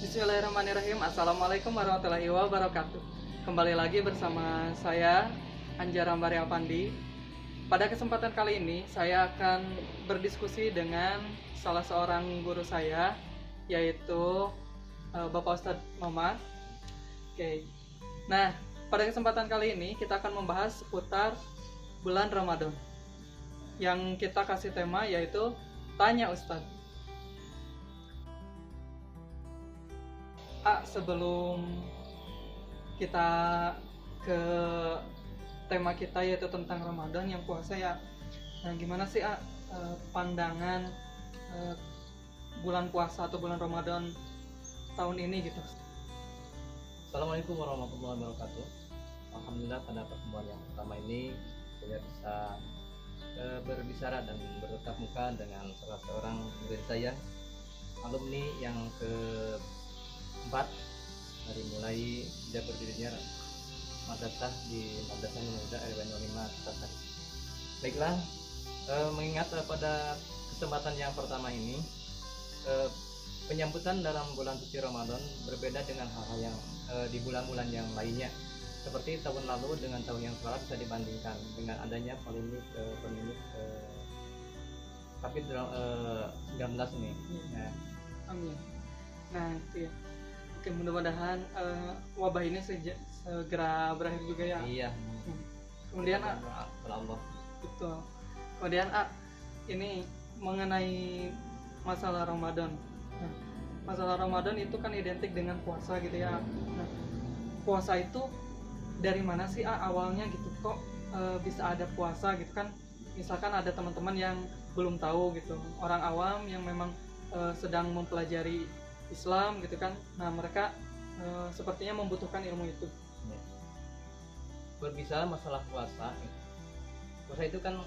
Bismillahirrahmanirrahim. Assalamualaikum warahmatullahi wabarakatuh. Kembali lagi bersama saya Anjar Ambari Apandi. Pada kesempatan kali ini saya akan berdiskusi dengan salah seorang guru saya, yaitu Bapak Ustadz Mamat. Oke. Nah, pada kesempatan kali ini kita akan membahas seputar bulan Ramadan. Yang kita kasih tema yaitu Tanya Ustadz. Sebelum kita ke tema kita yaitu tentang Ramadan yang puasa ya, nah gimana sih pandangan bulan puasa atau bulan Ramadan tahun ini gitu? Assalamualaikum warahmatullahi wabarakatuh. Alhamdulillah pada pertemuan yang pertama ini saya bisa berbicara dan bertatap muka dengan salah seorang murid saya, alumni yang keempat dari mulai sejak berdirinya madrasah di Madrasah Muda RW 05 Tasari. Baiklah, mengingat pada kesempatan yang pertama ini penyambutan dalam bulan suci Ramadan berbeda dengan hal-hal yang di bulan-bulan yang lainnya. Seperti tahun lalu dengan tahun yang sekarang bisa dibandingkan dengan adanya polemik COVID-19 ini. Nah, Amin. Nah itu ya. Oke, mudah-mudahan wabah ini segera berakhir juga ya. iya. Kemudian Allah. betul. Kemudian ini mengenai masalah Ramadan. Nah, masalah Ramadan itu kan identik dengan puasa gitu ya. Nah, puasa itu dari mana sih awalnya gitu? Kok bisa ada puasa gitu kan? Misalkan ada teman-teman yang belum tahu gitu, orang awam yang memang sedang mempelajari Islam gitu kan. Nah, mereka sepertinya membutuhkan ilmu itu. Berbicara masalah puasa itu kan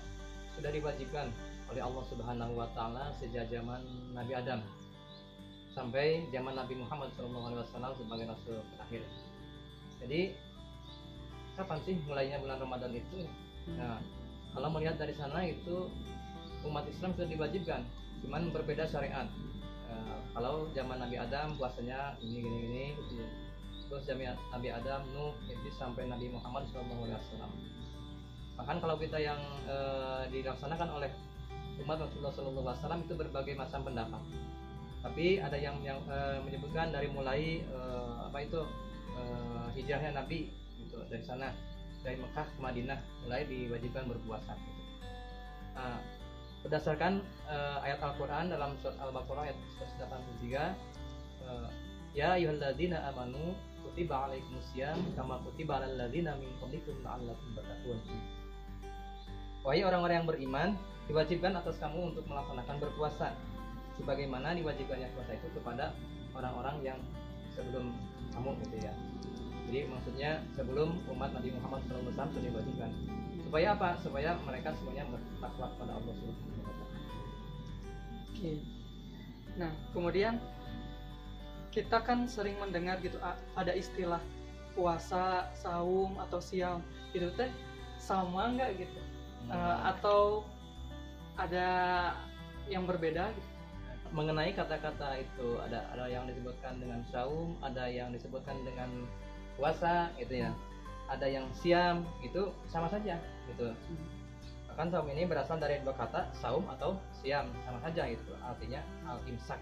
sudah diwajibkan oleh Allah Subhanahu wa taala sejak zaman Nabi Adam sampai zaman Nabi Muhammad SAW sebagai rasul terakhir. Jadi kapan sih mulainya bulan Ramadan itu? Nah, kalau melihat dari sana itu umat Islam sudah diwajibkan, cuman berbeda syariat. Kalau zaman Nabi Adam puasanya ini gitu. Terus zaman Nabi Adam, Nuh, Idris sampai Nabi Muhammad SAW. Bahkan kalau kita yang dilaksanakan oleh umat Rasulullah SAW itu berbagai macam pendapat. Tapi ada yang menyebutkan dari mulai hijrahnya Nabi gitu, dari sana dari Mekah ke Madinah mulai diwajibkan berpuasa. Gitu. Berdasarkan ayat Al-Quran dalam surat Al-Baqarah ayat 183, ya ayyuhalladzina amanu kutiba alaikumusiyam kama kutiba alal ladzina min qablikum la'allakum tattaqun. Wahai orang-orang yang beriman, diwajibkan atas kamu untuk melaksanakan berpuasa sebagaimana diwajibkannya puasa itu kepada orang-orang yang sebelum kamu gitu ya. Jadi maksudnya sebelum umat Nabi Muhammad SAW sudah diwajibkan. Supaya apa? Supaya mereka semuanya bertakwa kepada Allah Subhanahu wa taala. Oke. Nah, kemudian kita kan sering mendengar gitu ada istilah puasa, saum atau siam. Itu teh sama nggak gitu? Atau ada yang berbeda gitu? Mengenai kata-kata itu ada yang disebutkan dengan saum, ada yang disebutkan dengan puasa gitu ya. Ada yang siam, itu sama saja gitu. Bahkan saum ini berasal dari dua kata, saum atau siam, sama saja itu. Artinya al-imsak,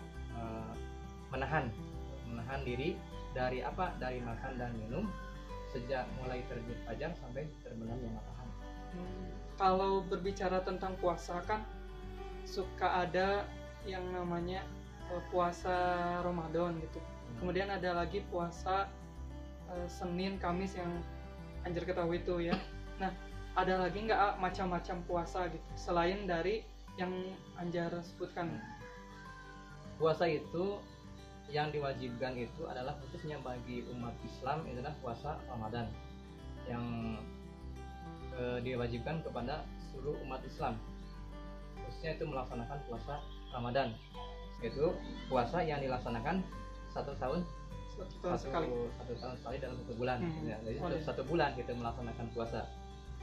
menahan diri dari apa? Dari makan dan minum sejak mulai terbit fajar sampai terbenamnya matahari. Kalau berbicara tentang puasa kan suka ada yang namanya puasa Ramadan gitu. Kemudian ada lagi puasa Senin, Kamis yang Anjar ketahui itu ya. Nah, ada lagi nggak macam-macam puasa gitu selain dari yang Anjar sebutkan? Puasa itu yang diwajibkan itu adalah khususnya bagi umat Islam adalah puasa Ramadan yang diwajibkan kepada seluruh umat Islam, khususnya itu melaksanakan puasa Ramadan, yaitu puasa yang dilaksanakan satu tahun sekali dalam satu bulan. Ya, jadi satu bulan kita melaksanakan puasa.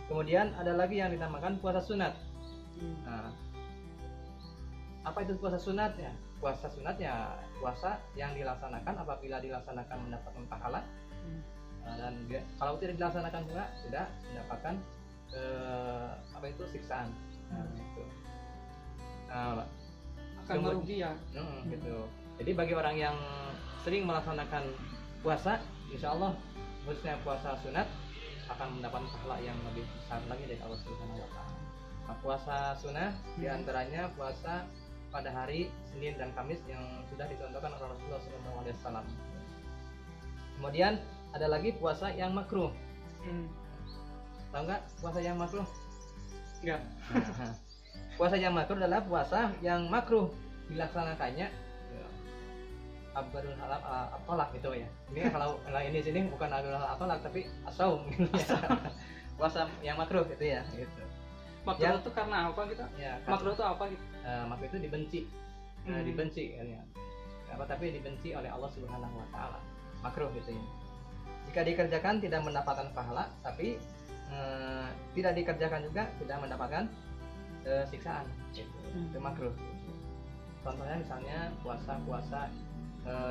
Kemudian ada lagi yang dinamakan puasa sunat. Nah, apa itu puasa sunat ya? puasa sunat ya puasa yang dilaksanakan apabila dilaksanakan mendapatkan pahala. Dan kalau tidak dilaksanakan pula tidak mendapatkan apa itu siksaan. Gitu. Akan merugi ya. Gitu. Jadi bagi orang yang sering melaksanakan puasa, insya Allah khususnya puasa sunat akan mendapat pahala yang lebih besar lagi dari Allah Subhanahu Wa Taala. Nah, puasa sunnah diantaranya puasa pada hari Senin dan Kamis yang sudah dicontohkan oleh Rasulullah SAW. Kemudian ada lagi puasa yang makruh. Tahu nggak puasa yang makruh? Enggak. Puasa yang makruh adalah puasa yang makruh dilaksanakannya Abdul Halal Atolak gitu ya. Ini kalau ini sini bukan Abdul Halal Atolak tapi asaum gitu ya. Puasa yang makruh gitu ya. Gitu. Makruh itu karena apa gitu? Ya, Makruh itu apa gitu? Makruh itu dibenci, dibenci ya. Apa tapi dibenci oleh Allah Subhanahu Wa Taala. Makruh gitu ya. Jika dikerjakan tidak mendapatkan pahala, tapi tidak dikerjakan juga tidak mendapatkan siksaan. Gitu. Itu makruh. Contohnya misalnya puasa-puasa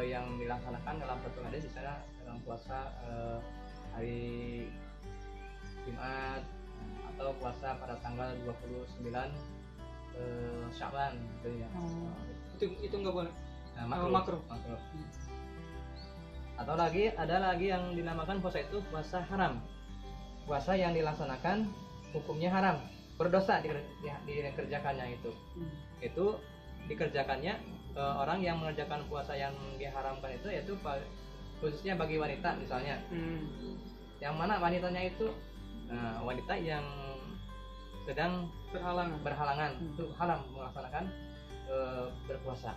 yang dilaksanakan dalam satu hadis di sana dalam puasa hari Jumat atau puasa pada tanggal 29 Sya'ban gitu ya. Itu nggak boleh. Makruh. Atau ada lagi yang dinamakan puasa itu puasa haram. Puasa yang dilaksanakan hukumnya haram, berdosa dikerjakannya itu. Itu dikerjakannya orang yang mengerjakan puasa yang diharamkan itu yaitu khususnya bagi wanita misalnya. Yang mana wanitanya itu wanita yang sedang berhalangan itu haram melaksanakan berpuasa.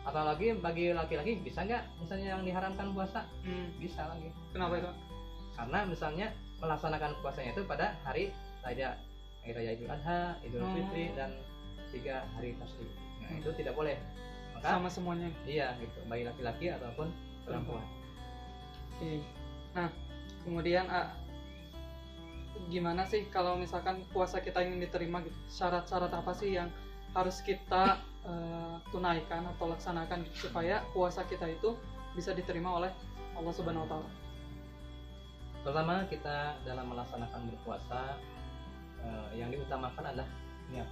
Atau lagi bagi laki-laki bisa nggak misalnya yang diharamkan puasa? Bisa lagi. Kenapa itu? Karena misalnya melaksanakan puasanya itu pada hari raya Idul Adha, Idul Fitri dan 3 hari tasrik. Nah, itu tidak boleh. Maka sama semuanya. Iya gitu, baik laki-laki ataupun perempuan. Oke. Nah, kemudian gimana sih kalau misalkan puasa kita ingin diterima gitu? Syarat-syarat apa sih yang harus kita tunaikan atau laksanakan gitu, supaya puasa kita itu bisa diterima oleh Allah Subhanahu Wa Taala? Pertama, kita dalam melaksanakan berpuasa yang diutamakan adalah niat.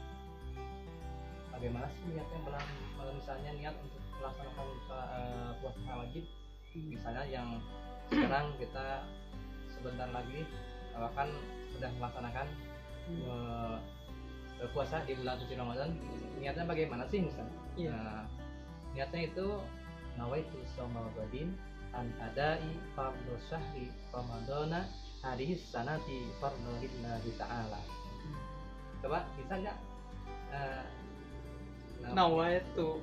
Bagaimana sih niatnya kalau misalnya niat untuk melaksanakan puasa wajib, misalnya yang sekarang kita sebentar lagi akan sudah melaksanakan puasa di bulan suci Ramadan, niatnya bagaimana sih misalnya? Nah, niatnya itu nawaitu shaumal ghadin an adai fardhu syahri ramadana hadis sanati fardhu lillahi ta'ala. Coba bisa nggak nawaitu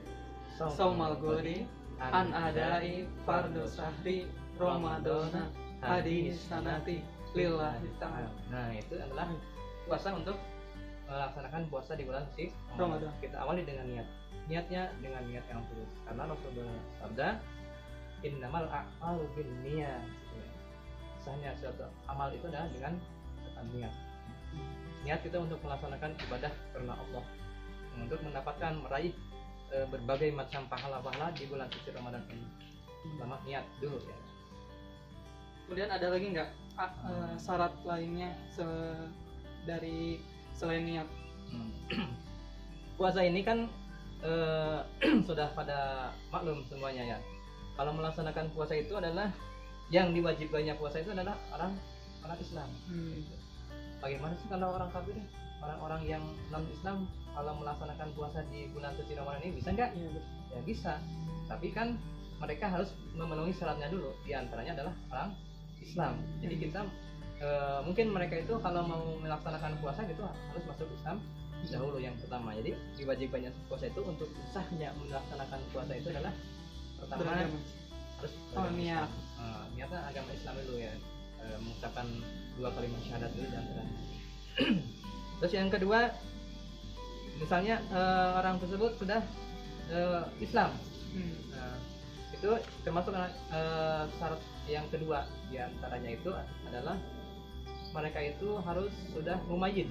shaumal ghadin an adai fardhu syahri ramadana hadis sanati lillahi ta'ala. Nah, itu adalah puasa untuk melaksanakan puasa di bulan suci Ramadan. Kita awali dengan niatnya dengan niat yang tulus, karena Rasulullah sabda innamal a'malu binniyat. Sahnya suatu amal itu adalah dengan niat. Niat kita untuk melaksanakan ibadah karena Allah, untuk mendapatkan meraih berbagai macam pahala-pahala di bulan suci Ramadan ini. Pertama niat dulu ya. Kemudian ada lagi nggak syarat lainnya dari selain niat? Puasa ini kan sudah pada maklum semuanya ya. Kalau melaksanakan puasa itu adalah yang diwajibkannya puasa itu adalah orang Islam. Bagaimana sih kalau orang kafir, orang-orang yang non Islam kalau melaksanakan puasa di bulan suci Ramadan ini bisa nggak? Ya bisa. Tapi kan mereka harus memenuhi syaratnya dulu. Di antaranya adalah orang Islam. Jadi kita mungkin mereka itu kalau mau melaksanakan puasa gitu harus masuk Islam dahulu yang pertama. Jadi diwajibkannya puasa itu untuk sahnya melaksanakan puasa itu adalah pertama harus niat. Niatnya agama Islam dulu ya, mengucapkan 2 kalimat syahadat dulu dan terus yang kedua misalnya orang tersebut sudah Islam. Itu termasuk syarat yang kedua di antaranya itu adalah mereka itu harus sudah mumayyid.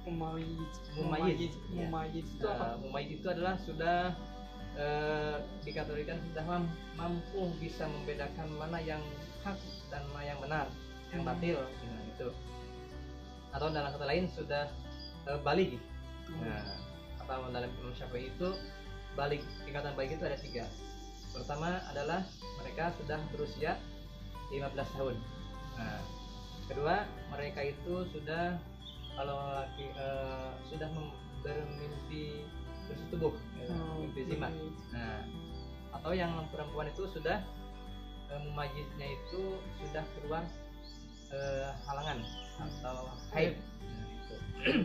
Mumayyid itu apa? Mumayyid itu adalah sudah dikategorikan sudah mampu bisa membedakan mana yang hak dan mana yang benar, yang batil, nah, itu. Atau dalam kata lain sudah baligh. Nah, atau dalam Imam Syafi'i itu baligh, tingkatan baligh itu ada 3. Pertama adalah mereka sudah berusia 15 tahun. Nah, kedua mereka itu sudah, kalau laki sudah bermimpi bersetubuh, mimpi zina. Nah, atau yang perempuan itu sudah mumayiznya itu sudah keluar halangan atau haid. Nah,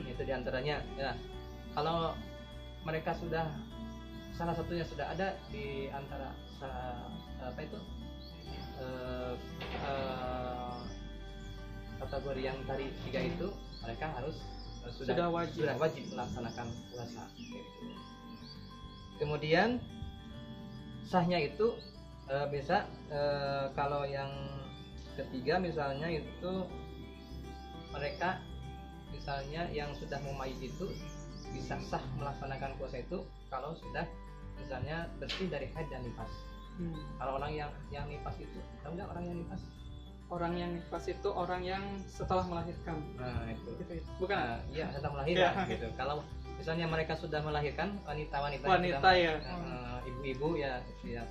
itu diantaranya. Ya, kalau mereka sudah salah satunya sudah ada di antara apa itu kategori yang tadi 3 itu, mereka harus sudah wajib melaksanakan puasa. Kemudian sahnya itu bisa kalau yang ketiga misalnya itu mereka misalnya yang sudah mumayyiz itu bisa sah melaksanakan puasa itu kalau sudah misalnya bersih dari haid dan nifas. Kalau orang yang nifas itu, tahu nggak orang yang nifas? Orang yang nifas itu orang yang setelah melahirkan. Nah, itu. Bukan? Iya, setelah melahirkan gitu. Kalau misalnya mereka sudah melahirkan, wanita ya, ibu-ibu ya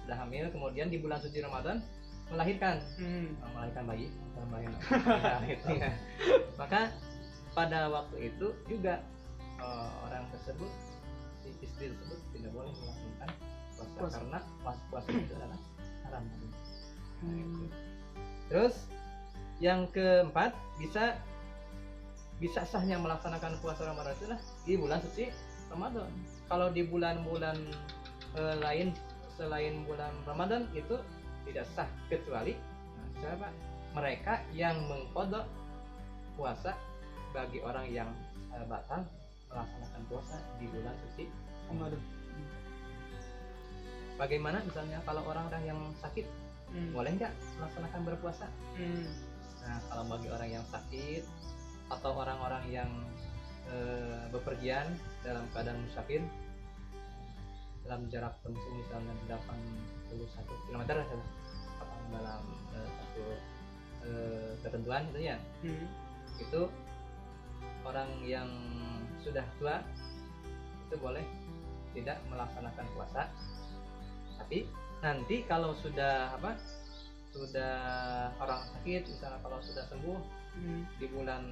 sudah hamil, kemudian di bulan suci Ramadan melahirkan, melahirkan bayi, nah, itu ya. Maka pada waktu itu juga orang tersebut, si istri tersebut tidak boleh melakukan puasa karena puasa itu adalah haram. Nah, itu. Terus yang keempat, bisa sahnya melaksanakan puasa Ramadan itu lah di bulan suci Ramadan. Kalau di bulan-bulan lain selain bulan Ramadan itu tidak sah, kecuali siapa? Mereka yang mengqadha puasa bagi orang yang batal melaksanakan puasa di bulan suci Ramadan. Bagaimana misalnya kalau orang-orang yang sakit, boleh nggak melaksanakan berpuasa? Nah, kalau bagi orang yang sakit atau orang-orang yang bepergian dalam keadaan musafir dalam jarak tempuh misalnya 81 km dalam satu ketentuan itu ya, itu orang yang sudah tua itu boleh tidak melaksanakan puasa. Tapi nanti kalau sudah orang sakit misalnya, kalau sudah sembuh di bulan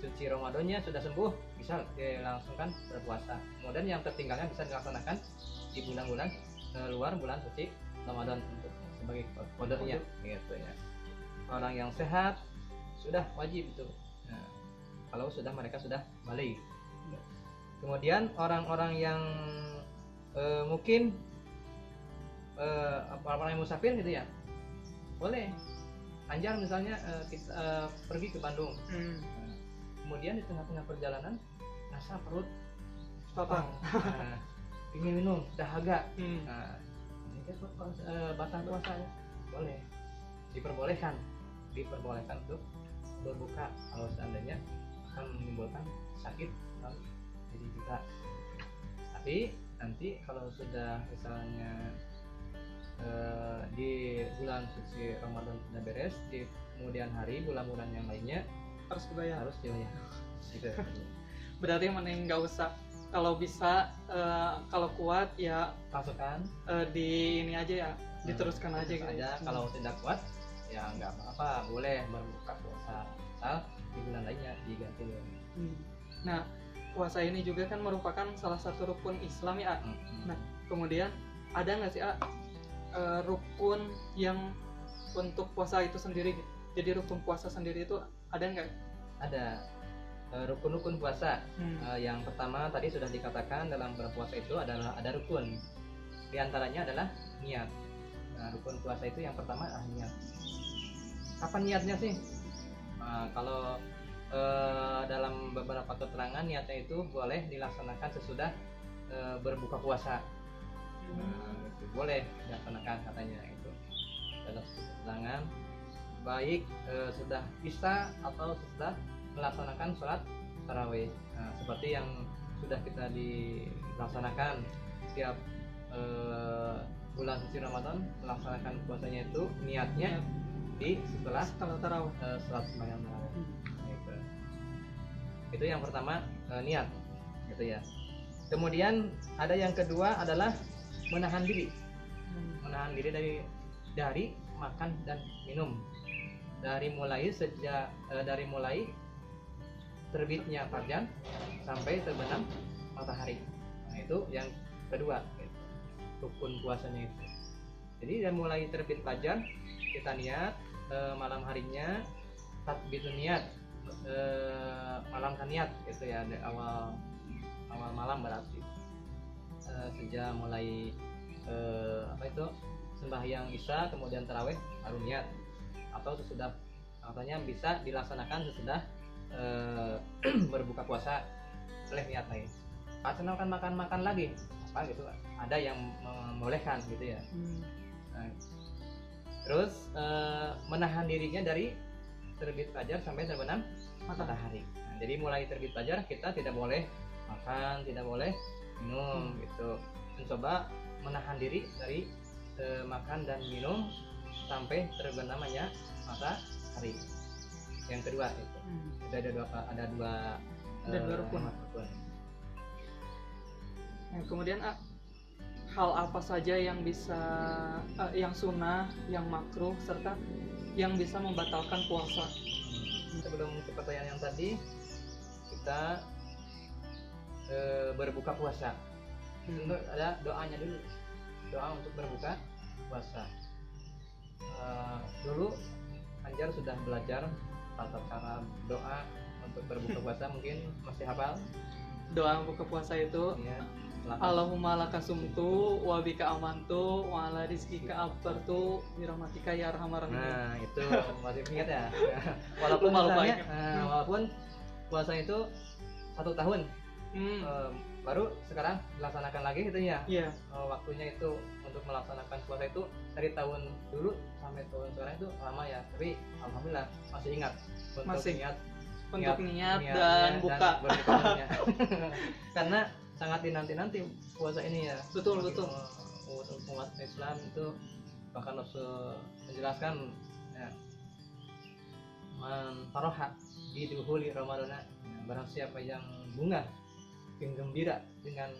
suci Ramadannya sudah sembuh, bisa dilangsungkan berpuasa. Kemudian yang tertinggalnya bisa dilaksanakan di bulan-bulan luar bulan suci Ramadan untuk sebagai kodenya gitu ya. Orang yang sehat sudah wajib itu. Nah, kalau mereka sudah balik. Kemudian orang-orang yang mungkin orang yang musafir gitu ya, boleh. Anjar misalnya kita pergi ke Bandung, kemudian di tengah-tengah perjalanan rasa perut lapar, ingin minum, dahaga, nah ini batal puasa ya, boleh, diperbolehkan untuk berbuka kalau seandainya akan menimbulkan sakit jadi juga. Tapi nanti kalau sudah misalnya di bulan suci Ramadan sudah beres, di kemudian hari bulan-bulan yang lainnya harus dibayar. Gitu. Berarti mending nggak usah, kalau bisa kalau kuat ya masukkan di ini aja ya, diteruskan aja gitu. Kalau tidak kuat ya nggak apa-apa, boleh berbuka puasa asal di bulan lainnya diganti. Nah, puasa ini juga kan merupakan salah satu rukun Islam ya. Nah, kemudian ada nggak sih rukun yang untuk puasa itu sendiri? Jadi rukun puasa sendiri itu ada nggak? Ada rukun-rukun puasa. Yang pertama tadi sudah dikatakan dalam berpuasa itu adalah ada rukun. Di antaranya adalah niat. Nah, rukun puasa itu yang pertama adalah niat. Kapan niatnya sih? Kalau dalam beberapa keterangan niatnya itu boleh dilaksanakan sesudah berbuka puasa. Itu boleh dilaksanakan katanya itu dalam keterangan, baik sudah bisa atau sudah melaksanakan sholat tarawih. Seperti yang sudah kita dilaksanakan setiap bulan suci Ramadan melaksanakan puasanya itu niatnya di setelah Setelah tarawih. sholat sembahyang tarawih. Gitu. Itu yang pertama, niat gitu ya. Kemudian ada yang kedua adalah menahan diri dari makan dan minum dari mulai terbitnya fajar sampai terbenam matahari. Nah, itu yang kedua gitu, rukun puasanya itu. Jadi dari mulai terbit fajar kita niat, malam harinya tatbitun niat, malam kan niat gitu ya, dari awal malam berarti sejak mulai sembahyang isya kemudian tarawih baru niat, atau sesudah, katanya bisa dilaksanakan sesudah berbuka puasa boleh niat lagi. Kalau kan makan lagi apa gitu, ada yang membolehkan gitu ya. Nah, terus menahan dirinya dari terbit fajar sampai terbenam matahari. Nah, jadi mulai terbit fajar kita tidak boleh makan, tidak boleh minum gitu. Mencoba menahan diri dari makan dan minum sampai terbenamnya matahari. Yang kedua itu ada dua rukun. Nah, kemudian hal apa saja yang bisa yang sunnah, yang makruh, serta yang bisa membatalkan puasa? Sebelum ke pertanyaan yang tadi, kita berbuka puasa. Tentu ada doanya dulu, doa untuk berbuka puasa. Dulu Anjar sudah belajar tata cara doa untuk berbuka puasa, mungkin masih hafal? Doa buka puasa itu Ya, Allahumma laka sumtu wa bika amantu wa ala rizkika aftartu bi rahmatika ya arhamar rahimin. nah itu masih ingat ya. Walaupun misalnya, walaupun puasa itu 1 tahun, baru sekarang dilaksanakan lagi gitu ya. Iya. Waktunya itu untuk melaksanakan puasa itu dari tahun dulu sampai tahun sekarang itu lama ya, tapi alhamdulillah masih ingat untuk Masih. niat Untuk niat dan buka. berbuka. Karena sangat dinanti-nanti puasa ini ya. Betul. Untuk umat Islam itu, bahkan Rasul menjelaskan ya, man faroha di duhuli Ramadana, barang siapa yang gembira dengan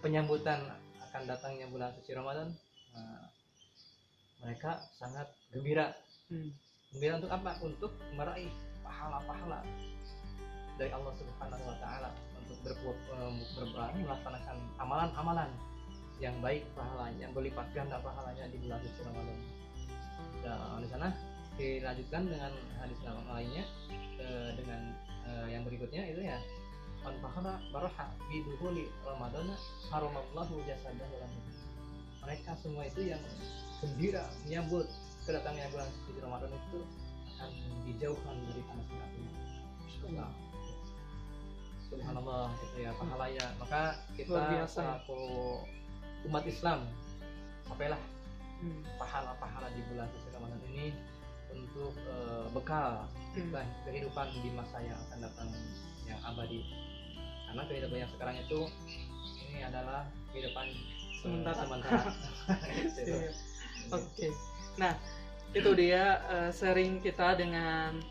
penyambutan akan datangnya bulan suci Ramadan, mereka sangat gembira. Gembira untuk apa? Untuk meraih pahala-pahala dari Allah Subhanahu wa taala, untuk melaksanakan amalan-amalan yang baik pahalanya, berlipat ganda pahalanya di bulan suci Ramadan. Dan di sana dilanjutkan dengan hadis lainnya, dengan yang berikutnya itu ya, man fakhara baraha bi duhuli ramadana haramallahu jasadahu lahu. Mereka semua itu yang gembira menyambut kedatangannya bulan suci Ramadan itu akan dijauhkan dari panas neraka. Subhanallah itu ya pahalanya. Maka kita selaku umat Islam sampailah pahala-pahala di bulan suci Ramadan ini untuk bekal kita kehidupan di masa yang akan datang yang abadi. Karena kehidupan yang sekarang itu ini adalah kehidupan sementara. Oke. Nah, itu dia sharing kita dengan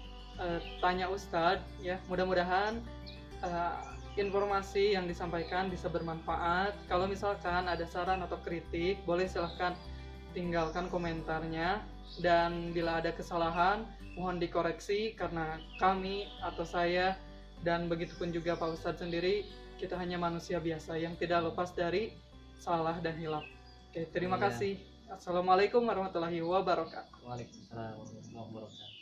tanya Ustadz ya. Mudah-mudahan informasi yang disampaikan bisa bermanfaat. Kalau misalkan ada saran atau kritik, boleh silahkan tinggalkan komentarnya, dan bila ada kesalahan mohon dikoreksi, karena kami atau saya dan begitupun juga Pak Ustadz sendiri, kita hanya manusia biasa yang tidak lepas dari salah dan hilaf. Oke, terima kasih. Assalamualaikum warahmatullahi wabarakatuh. Waalaikumsalam warahmatullahi wabarakatuh.